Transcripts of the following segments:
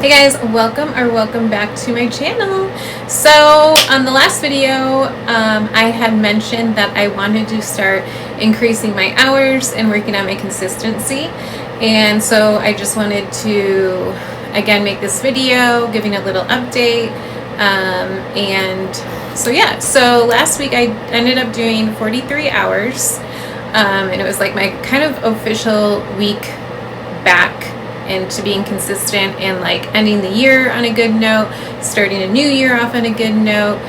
Hey guys, welcome back to my channel. So on the last video, I had mentioned that I wanted to start increasing my hours and working on my consistency. And so I just wanted to, again, make this video, giving a little update. So last week I ended up doing 43 hours. And it was like my kind of official week back into being consistent and like ending the year on a good note, starting a new year off on a good note.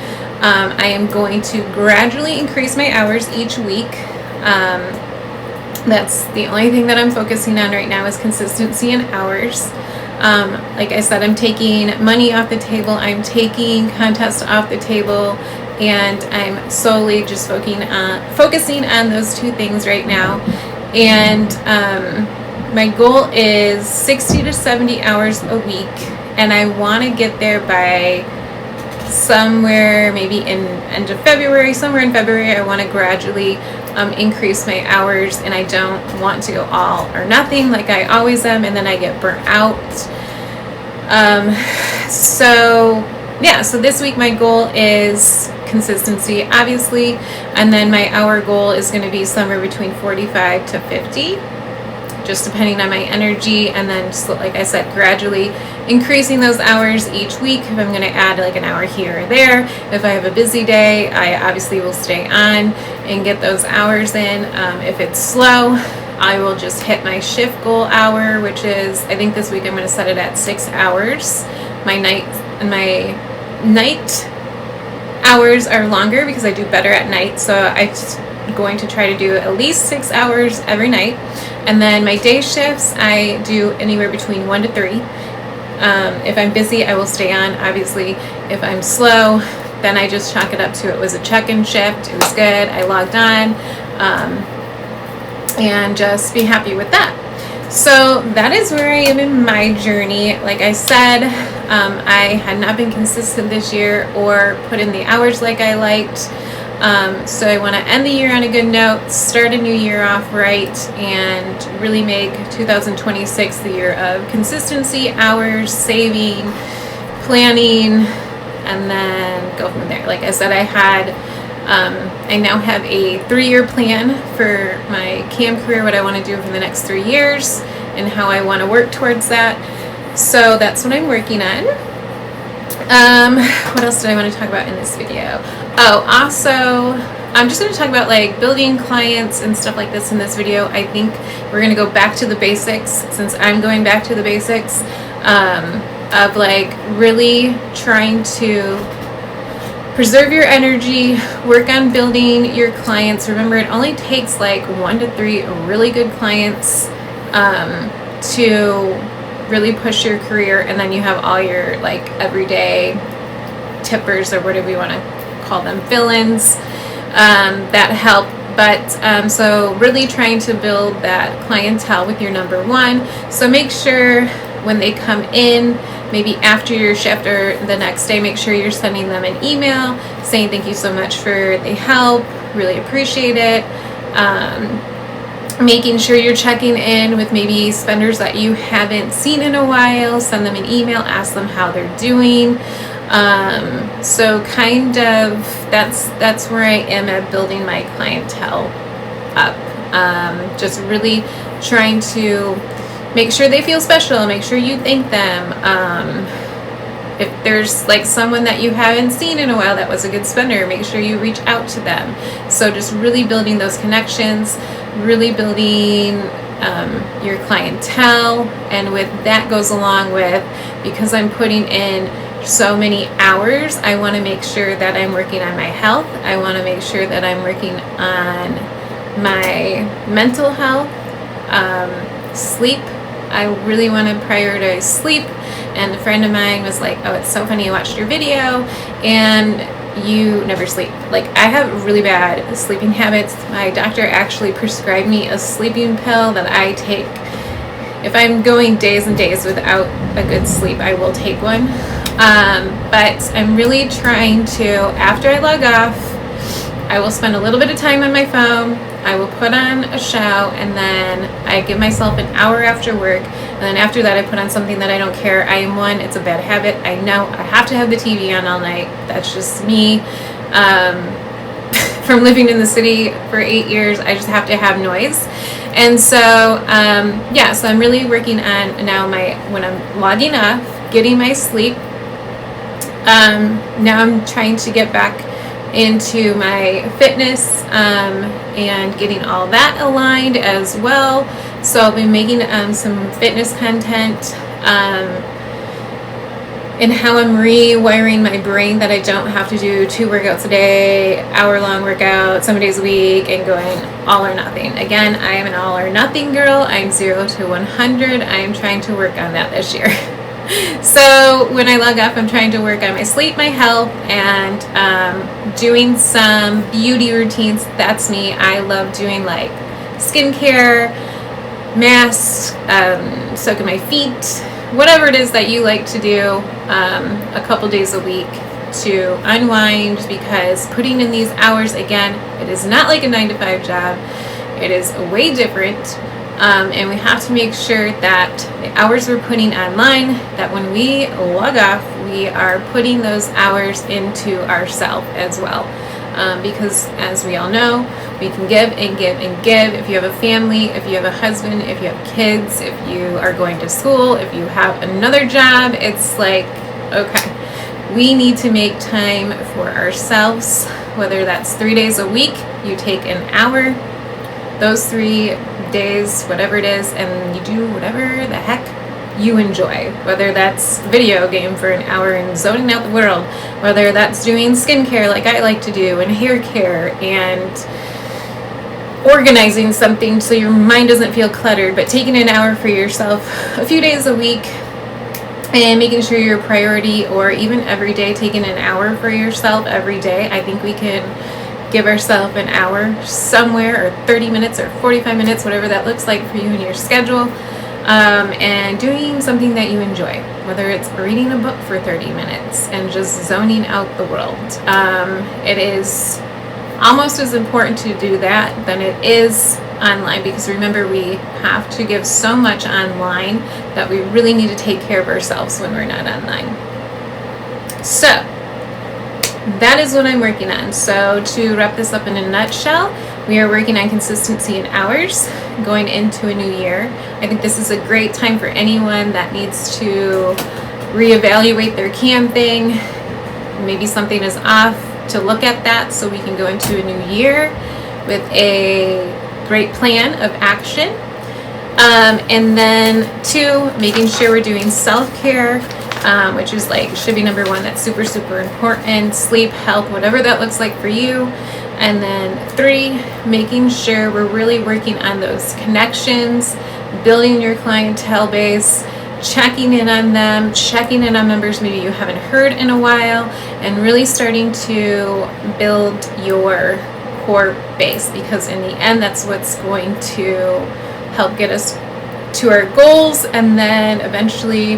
I am going to gradually increase my hours each week. That's the only thing that I'm focusing on right now is consistency and hours. Like I said, I'm taking money off the table, I'm taking contests off the table, and I'm solely just focusing on those two things right now. And my goal is 60 to 70 hours a week, and I want to get there by somewhere maybe in end of February. Somewhere in February, I want to gradually increase my hours, and I don't want to go all or nothing like I always am, and then I get burnt out. So this week my goal is consistency, obviously, and then my hour goal is going to be somewhere between 45 to 50. Just depending on my energy, and then just, like I said, gradually increasing those hours each week. If I'm going to add like an hour here or there, if I have a busy day, I obviously will stay on and get those hours in. If it's slow, I will just hit my shift goal hour, which is, I think this week I'm going to set it at 6 hours. My night hours are longer because I do better at night, so I'm going to try to do at least 6 hours every night. And then my day shifts, I do anywhere between 1 to 3. If I'm busy, I will stay on. Obviously, if I'm slow, then I just chalk it up to it was a check-in shift. It was good. I logged on, and just be happy with that. So that is where I am in my journey. Like I said, I had not been consistent this year or put in the hours like I liked. So I want to end the year on a good note, start a new year off right, and really make 2026 the year of consistency, hours, saving, planning, and then go from there. Like I said, I now have a 3-year plan for my cam career, what I want to do for the next 3 years, and how I want to work towards that. So that's what I'm working on. What else did I want to talk about in this video? Oh, also, I'm just going to talk about like building clients and stuff like this in this video. I think we're going to go back to the basics, since I'm going back to the basics, of like really trying to preserve your energy, work on building your clients. Remember, it only takes like 1 to 3 really good clients to really push your career, and then you have all your like everyday tippers, or whatever you want to call them, fill-ins, that help. But so really trying to build that clientele with your number one. So make sure when they come in, maybe after your shift or the next day, make sure you're sending them an email saying thank you so much for the help, really appreciate it. Making sure you're checking in with maybe spenders that you haven't seen in a while. Send them an email, ask them how they're doing. So kind of that's where I am at building my clientele up. Just really trying to make sure they feel special, make sure you thank them. If there's like someone that you haven't seen in a while that was a good spender, make sure you reach out to them. So just really building those connections, really building your clientele. And with that goes along with, because I'm putting in so many hours, I want to make sure that I'm working on my health. I want to make sure that I'm working on my mental health, sleep. I really want to prioritize sleep. And a friend of mine was like, oh, it's so funny, I watched your video and you never sleep. Like, I have really bad sleeping habits. My doctor actually prescribed me a sleeping pill that I take. If I'm going days and days without a good sleep, I will take one. But I'm really trying to, after I log off, I will spend a little bit of time on my phone. I will put on a show, and then I give myself an hour after work, and then after that I put on something that I don't care. I am one, it's a bad habit. I know I have to have the TV on all night. That's just me. From living in the city for 8 years, I just have to have noise. And so, yeah, so I'm really working on now when I'm logging off, getting my sleep. Now I'm trying to get back into my fitness and getting all that aligned as well. So I'll be making some fitness content and how I'm rewiring my brain that I don't have to do 2 workouts a day, hour-long workout, 7 days a week, and going all or nothing. Again, I am an all or nothing girl. I'm 0 to 100. I am trying to work on that this year. So when I log off, I'm trying to work on my sleep, my health, and doing some beauty routines. That's me. I love doing like skincare, masks, soaking my feet, whatever it is that you like to do a couple days a week to unwind, because putting in these hours, again, it is not like a 9-to-5 job. It is way different. And we have to make sure that the hours we're putting online, that when we log off, we are putting those hours into ourselves as well. Because as we all know, we can give and give and give. If you have a family, if you have a husband, if you have kids, if you are going to school, if you have another job, it's like, okay, we need to make time for ourselves, whether that's 3 days a week, you take an hour, those 3 days, whatever it is, and you do whatever the heck you enjoy, whether that's video game for an hour and zoning out the world, whether that's doing skincare like I like to do, and hair care, and organizing something so your mind doesn't feel cluttered, but taking an hour for yourself a few days a week and making sure your priority, or even every day, taking an hour for yourself every day. I think we can give ourselves an hour somewhere, or 30 minutes or 45 minutes, whatever that looks like for you and your schedule, and doing something that you enjoy, whether it's reading a book for 30 minutes and just zoning out the world. It is almost as important to do that than it is online, because remember, we have to give so much online that we really need to take care of ourselves when we're not online. So that is what I'm working on. So to wrap this up in a nutshell, we are working on consistency in hours going into a new year. I think this is a great time for anyone that needs to reevaluate their cam thing. Maybe something is off, to look at that so we can go into a new year with a great plan of action. And then 2, making sure we're doing self-care, which is like should be number 1. That's super, super important. Sleep, health, whatever that looks like for you. And then 3, making sure we're really working on those connections, building your clientele base, checking in on them, checking in on members maybe you haven't heard in a while, and really starting to build your core base, because in the end, that's what's going to help get us to our goals. And then eventually,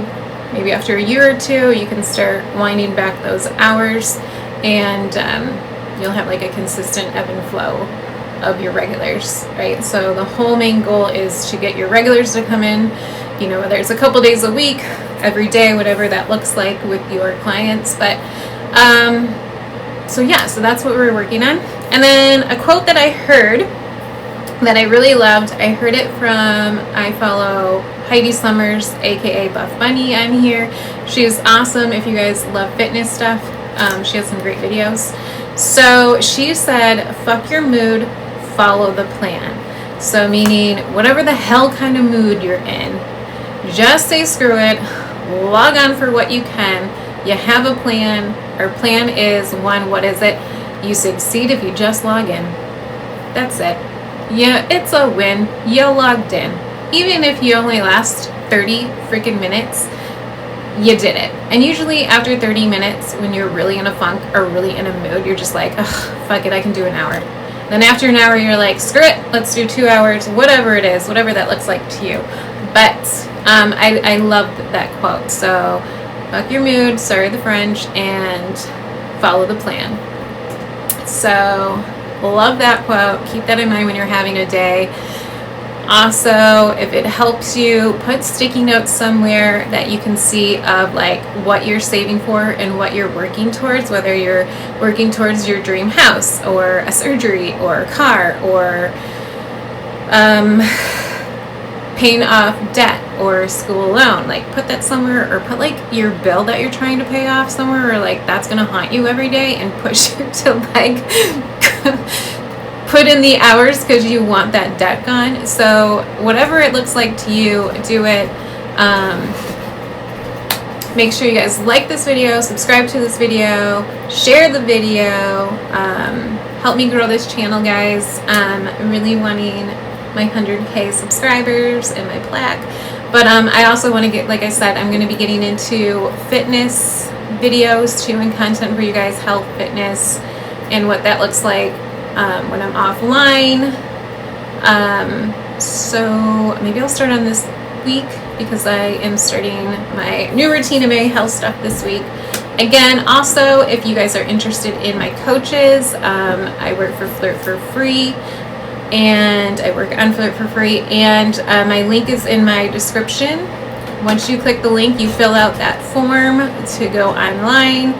maybe after a year or 2, you can start winding back those hours, and you'll have like a consistent ebb and flow of your regulars, right? So the whole main goal is to get your regulars to come in, you know, whether it's a couple days a week, every day, whatever that looks like with your clients. But so yeah, so that's what we're working on. And then a quote that I heard that I really loved, I heard it from, I follow Heidi Summers, aka Buff Bunny on here. She's awesome if you guys love fitness stuff. She has some great videos. So she said, fuck your mood, follow the plan. So meaning whatever the hell kind of mood you're in, just say screw it, log on for what you can. You have a plan. Our plan is 1, what is it? You succeed if you just log in. That's it. Yeah, it's a win. You logged in. Even if you only last 30 freaking minutes, you did it. And usually after 30 minutes, when you're really in a funk or really in a mood, you're just like, ugh, fuck it, I can do an hour. Then after an hour, you're like, screw it, let's do 2 hours, whatever it is, whatever that looks like to you. But I love that quote. So fuck your mood, sorry the French, and follow the plan. So love that quote. Keep that in mind when you're having a day. Also, if it helps you, put sticky notes somewhere that you can see of like what you're saving for and what you're working towards, whether you're working towards your dream house or a surgery or a car or paying off debt or school loan. Like put that somewhere, or put like your bill that you're trying to pay off somewhere, or like that's gonna haunt you every day, and push you to like put in the hours because you want that debt gone. So whatever it looks like to you, do it. Make sure you guys like this video, subscribe to this video, share the video. Help me grow this channel, guys. I'm really wanting my 100K subscribers and my plaque. But I also want to get, like I said, I'm going to be getting into fitness videos too, and content for you guys, health, fitness, and what that looks like when I'm offline. So maybe I'll start on this week, because I am starting my new routine of my health stuff this week. Again, also, if you guys are interested in my coaches, I work for Flirt for free, and I work on Flirt for free, and my link is in my description. Once you click the link, you fill out that form to go online.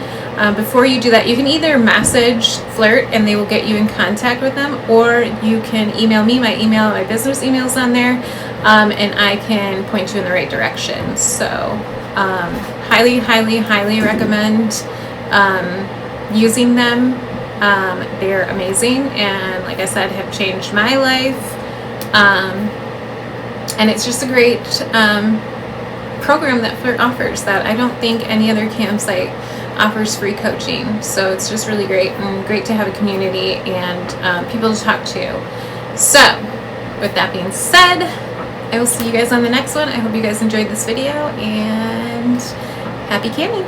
Before you do that, you can either message Flirt and they will get you in contact with them, or you can email me. My business email is on there, and I can point you in the right direction. So highly, highly, highly recommend using them. They're amazing, and like I said, have changed my life. And it's just a great program that Flirt offers that I don't think any other campsite offers free coaching. So it's just really great, and great to have a community and people to talk to. So with that being said, I will see you guys on the next one. I hope you guys enjoyed this video, and happy canning.